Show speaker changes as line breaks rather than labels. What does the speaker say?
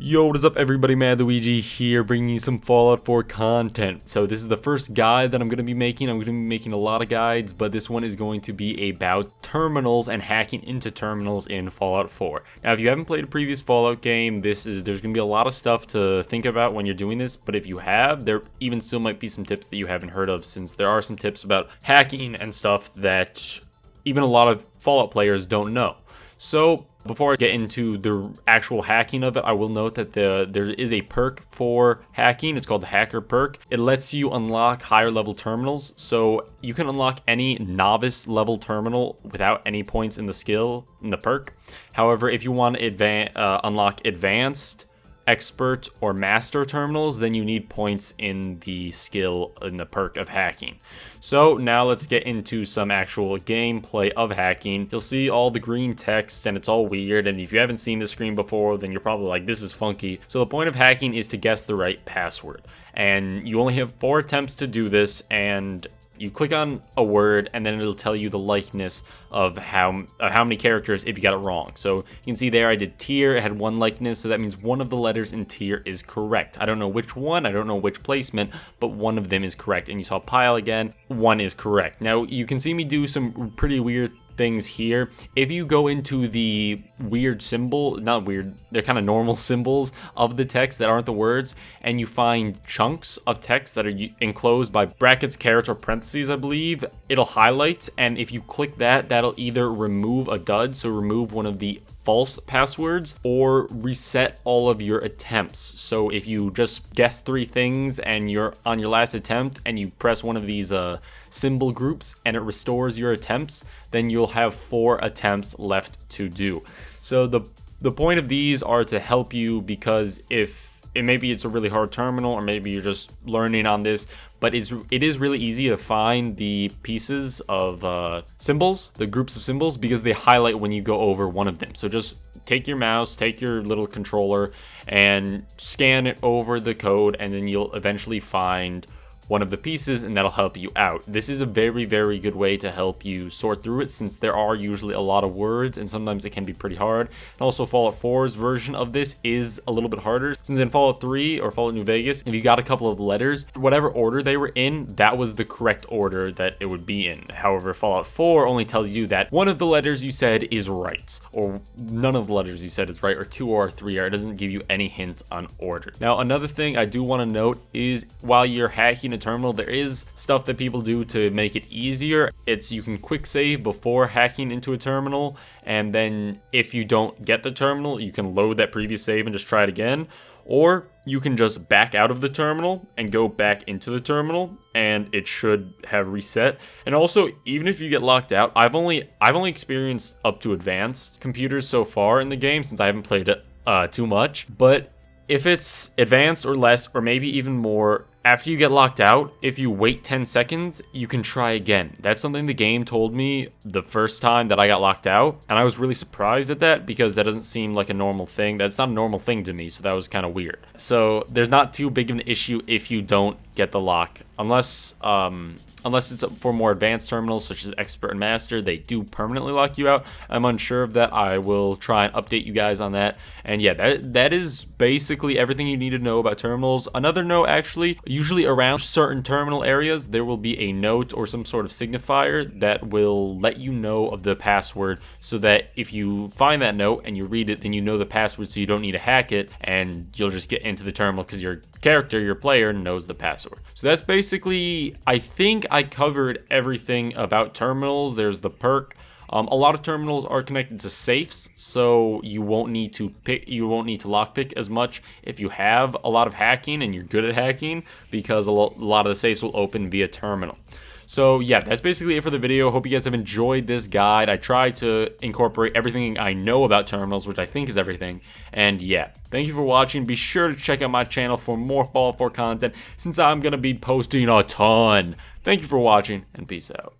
Yo, what is up everybody, Madluigi here, bringing you some Fallout 4 content. So this is the first guide that I'm going to be making. I'm going to be making a lot of guides, but this one is going to be about terminals and hacking into terminals in Fallout 4. Now, if you haven't played a previous Fallout game, there's going to be a lot of stuff to think about when you're doing this, but if you have, there even still might be some tips that you haven't heard of, since there are some tips about hacking and stuff that even a lot of Fallout players don't know. So before I get into the actual hacking of it, I will note that there is a perk for hacking. It's called the Hacker perk. It lets you unlock higher level terminals. So you can unlock any novice level terminal without any points in the skill in the perk. However, if you want to unlock advanced, expert, or master terminals, then you need points in the skill in the perk of hacking. So now let's get into some actual gameplay of hacking. You'll see all the green text and it's all weird, and if you haven't seen this screen before, then you're probably like, this is funky. So the point of hacking is to guess the right password, and you only have 4 attempts to do this, and you click on a word and then it'll tell you the likeness of how many characters if you got it wrong. So you can see there I did tier, it had 1 likeness, so that means one of the letters in tier is correct. I don't know which one, I don't know which placement, but one of them is correct. And you saw pile again, 1 is correct. Now you can see me do some pretty weird things here. If you go into the weird symbol, not weird, they're kind of normal symbols of the text that aren't the words, and you find chunks of text that are enclosed by brackets, carets, or parentheses, I believe, it'll highlight, and if you click that, that'll either remove a dud, so remove one of the false passwords, or reset all of your attempts. So if you just guess 3 things and you're on your last attempt and you press one of these symbol groups and it restores your attempts, then you'll have 4 attempts left to do. So the point of these are to help you, because maybe it's a really hard terminal, or maybe you're just learning on this, but it is really easy to find the pieces of symbols, the groups of symbols, because they highlight when you go over one of them. So just take your mouse, take your little controller, and scan it over the code, and then you'll eventually find one of the pieces, and that'll help you out. This is a very, very good way to help you sort through it, since there are usually a lot of words and sometimes it can be pretty hard. And also Fallout 4's version of this is a little bit harder, since in Fallout 3 or Fallout New Vegas, if you got a couple of letters, whatever order they were in, that was the correct order that it would be in. However, Fallout 4 only tells you that one of the letters you said is right, or none of the letters you said is right, or 2 or 3 are. It doesn't give you any hint on order. Now, another thing I do want to note is, while you're hacking a terminal, there is stuff that people do to make it easier. You can quick save before hacking into a terminal, and then if you don't get the terminal, you can load that previous save and just try it again. Or you can just back out of the terminal and go back into the terminal, and it should have reset. And also, even if you get locked out, I've only experienced up to advanced computers so far in the game, since I haven't played it too much. But if it's advanced or less, or maybe even more, after you get locked out, if you wait 10 seconds, you can try again. That's something the game told me the first time that I got locked out, and I was really surprised at that, because that doesn't seem like a normal thing. That's not a normal thing to me, so that was kind of weird. So there's not too big of an issue if you don't get the lock, unless it's for more advanced terminals such as Expert and Master. They do permanently lock you out. I'm unsure of that. I will try and update you guys on that. And yeah, that is basically everything you need to know about terminals. Another note, actually, usually around certain terminal areas, there will be a note or some sort of signifier that will let you know of the password, so that if you find that note and you read it, then you know the password, so you don't need to hack it, and you'll just get into the terminal because your character, your player, knows the password. So that's basically, I think I covered everything about terminals. There's the perk. A lot of terminals are connected to safes, so you won't need to lockpick as much if you have a lot of hacking and you're good at hacking, because a lot of the safes will open via terminal. So yeah, that's basically it for the video. Hope you guys have enjoyed this guide. I tried to incorporate everything I know about terminals, which I think is everything. And yeah, thank you for watching. Be sure to check out my channel for more Fallout 4 content, since I'm going to be posting a ton. Thank you for watching, and peace out.